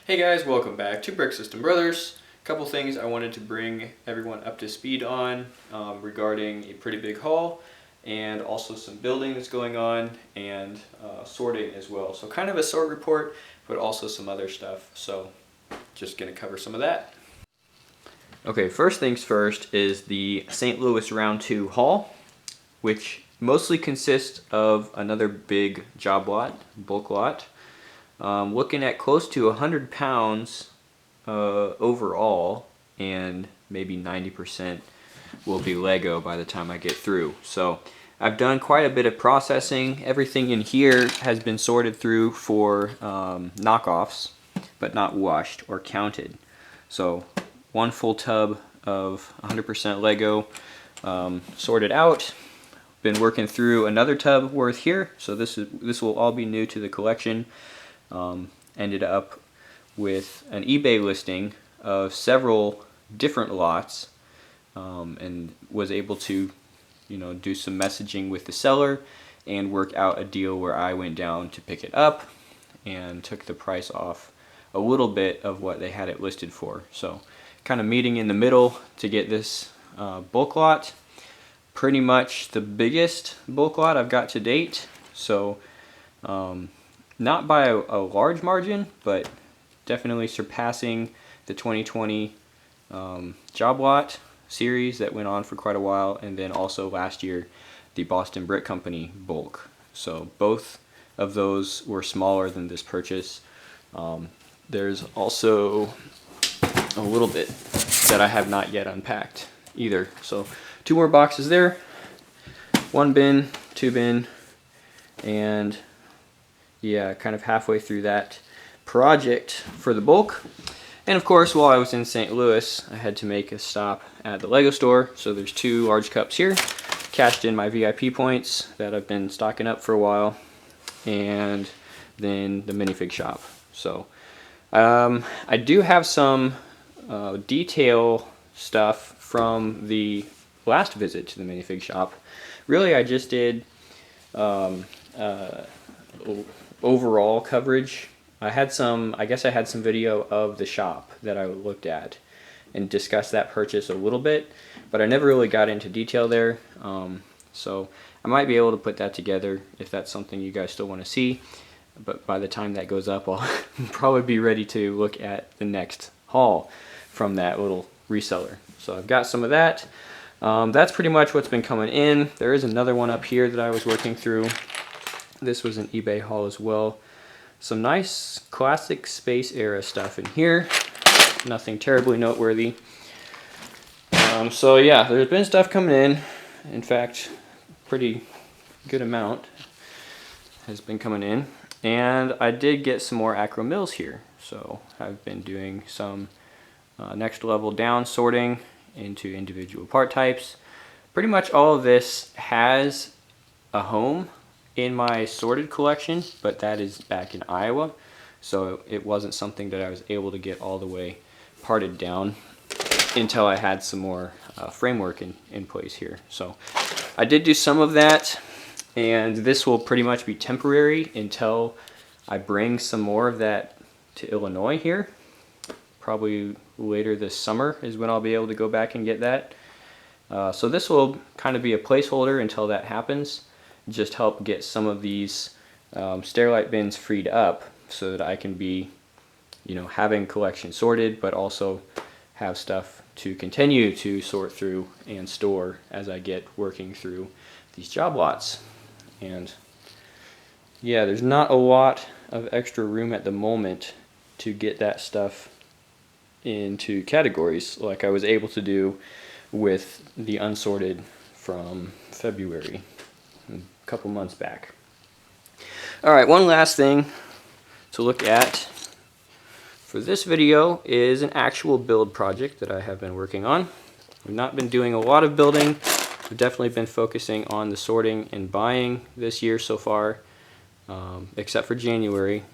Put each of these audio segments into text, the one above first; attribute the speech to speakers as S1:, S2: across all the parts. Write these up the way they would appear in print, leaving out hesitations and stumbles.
S1: Hey guys, welcome back to Brick System Brothers. A couple things I wanted to bring everyone up to speed on regarding a pretty big haul, and also some building that's going on, and sorting as well. So kind of a sort report, but also some other stuff. So just going to cover some of that. Okay, first things first is the St. Louis Round 2 haul, which mostly consists of another big job lot, bulk lot. Looking at close to 100 pounds overall, and maybe 90% will be Lego by the time I get through. So I've done quite a bit of processing. Everything in here has been sorted through for knockoffs, but not washed or counted. So one full tub of 100% Lego sorted out. Been working through another tub worth here, so this will all be new to the collection. Ended up with an eBay listing of several different lots, and was able to, do some messaging with the seller and work out a deal where I went down to pick it up and took the price off a little bit of what they had it listed for. So kind of meeting in the middle to get this bulk lot. Pretty much the biggest bulk lot I've got to date. So not by a large margin, but definitely surpassing the 2020 job lot series that went on for quite a while, and then also last year the Boston Brick Company bulk. So both of those were smaller than this purchase. There's also a little bit that I have not yet unpacked either. So 2 more boxes there, 1 bin, 2 bin, and yeah, kind of halfway through that project for the bulk. And of course, while I was in St. Louis, I had to make a stop at the Lego store. So there's 2 large cups here, cashed in my VIP points that I've been stocking up for a while, and then the minifig shop. So I do have some detail stuff from the last visit to the minifig shop. Really, I just did overall coverage. I guess I had some video of the shop that I looked at and discussed that purchase a little bit, but I never really got into detail there. So I might be able to put that together if that's something you guys still want to see. But by the time that goes up, I'll probably be ready to look at the next haul from that little reseller. So I've got some of that. That's pretty much what's been coming in. There is another one up here that I was working through. This was an eBay haul as well. Some nice classic space era stuff in here. Nothing terribly noteworthy. So yeah, there's been stuff coming in. In fact, pretty good amount has been coming in. And I did get some more Akro-mils here. So I've been doing some next level down sorting into individual part types. Pretty much all of this has a home in my sorted collection, but that is back in Iowa, so it wasn't something that I was able to get all the way parted down until I had some more framework in place here. So I did do some of that, and this will pretty much be temporary until I bring some more of that to Illinois here. Probably later this summer is when I'll be able to go back and get that. So this will kind of be a placeholder until that happens. Just help get some of these Sterilite bins freed up so that I can be, having collection sorted, but also have stuff to continue to sort through and store as I get working through these job lots. And yeah, there's not a lot of extra room at the moment to get that stuff into categories like I was able to do with the unsorted from February, a couple months back. Alright, one last thing to look at for this video is an actual build project that I have been working on. I've not been doing a lot of building. I've definitely been focusing on the sorting and buying this year so far, except for January.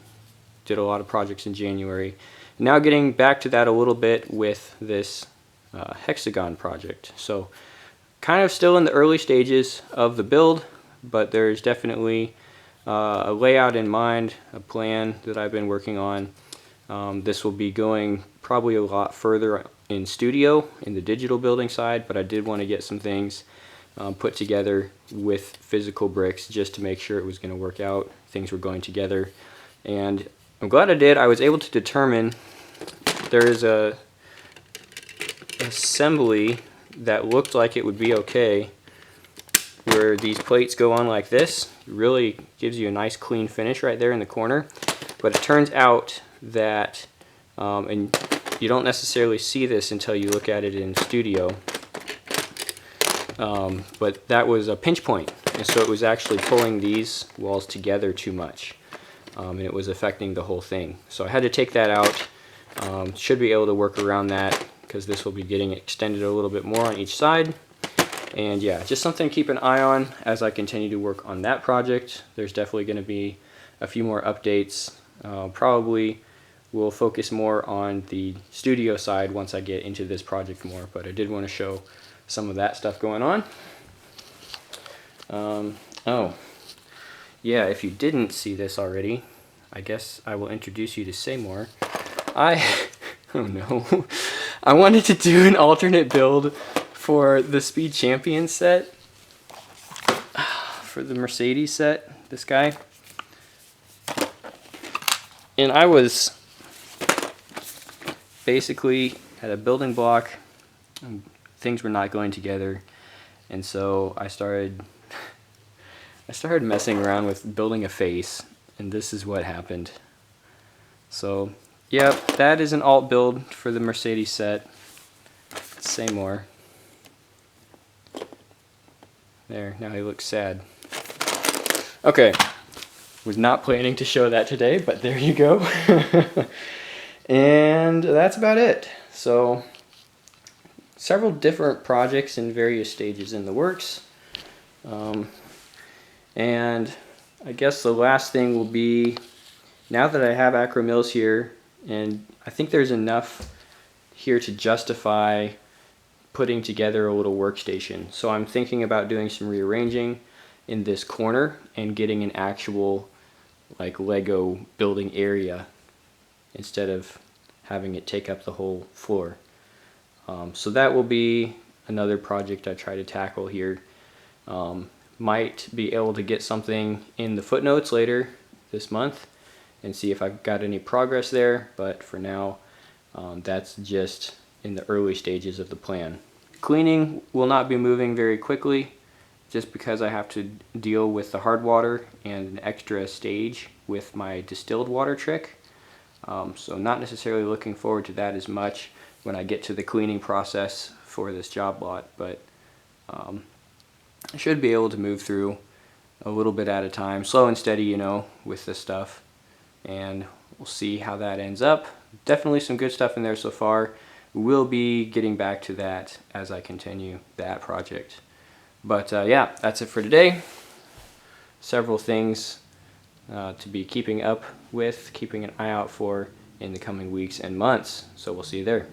S1: Did a lot of projects in January. Now getting back to that a little bit with this hexagon project. So kind of still in the early stages of the build, but there's definitely a layout in mind, a plan that I've been working on. This will be going probably a lot further in studio, in the digital building side, but I did want to get some things put together with physical bricks just to make sure it was going to work out, things were going together. And I'm glad I did. I was able to determine there is a assembly that looked like it would be okay where these plates go on like this. It really gives you a nice clean finish right there in the corner. But it turns out that, and you don't necessarily see this until you look at it in studio, but that was a pinch point, and so it was actually pulling these walls together too much, and it was affecting the whole thing. So I had to take that out. Should be able to work around that because this will be getting extended a little bit more on each side. And yeah, just something to keep an eye on as I continue to work on that project. There's definitely going to be a few more updates. Probably will focus more on the studio side once I get into this project more, but I did want to show some of that stuff going on. Oh, yeah, if you didn't see this already, I guess I will introduce you to Seymour. Oh no, I wanted to do an alternate build for the Speed Champion set, for the Mercedes set, this guy. And I was basically at a building block, and things were not going together, and so I started messing around with building a face, and this is what happened. So, yep, that is an alt build for the Mercedes set. Seymour. There, now he looks sad. Okay, was not planning to show that today, but there you go. And that's about it. So, several different projects in various stages in the works. And I guess the last thing will be, now that I have Akro-mils here, and I think there's enough here to justify putting together a little workstation. So I'm thinking about doing some rearranging in this corner and getting an actual like Lego building area instead of having it take up the whole floor. So that will be another project I try to tackle here. Might be able to get something in the footnotes later this month and see if I've got any progress there, but for now that's just in the early stages of the plan. Cleaning will not be moving very quickly just because I have to deal with the hard water and an extra stage with my distilled water trick. So not necessarily looking forward to that as much when I get to the cleaning process for this job lot, but I should be able to move through a little bit at a time, slow and steady, you know, with this stuff, and we'll see how that ends up. Definitely some good stuff in there so far. We'll be getting back to that as I continue that project. But yeah, that's it for today. Several things to be keeping up with, keeping an eye out for in the coming weeks and months. So we'll see you there.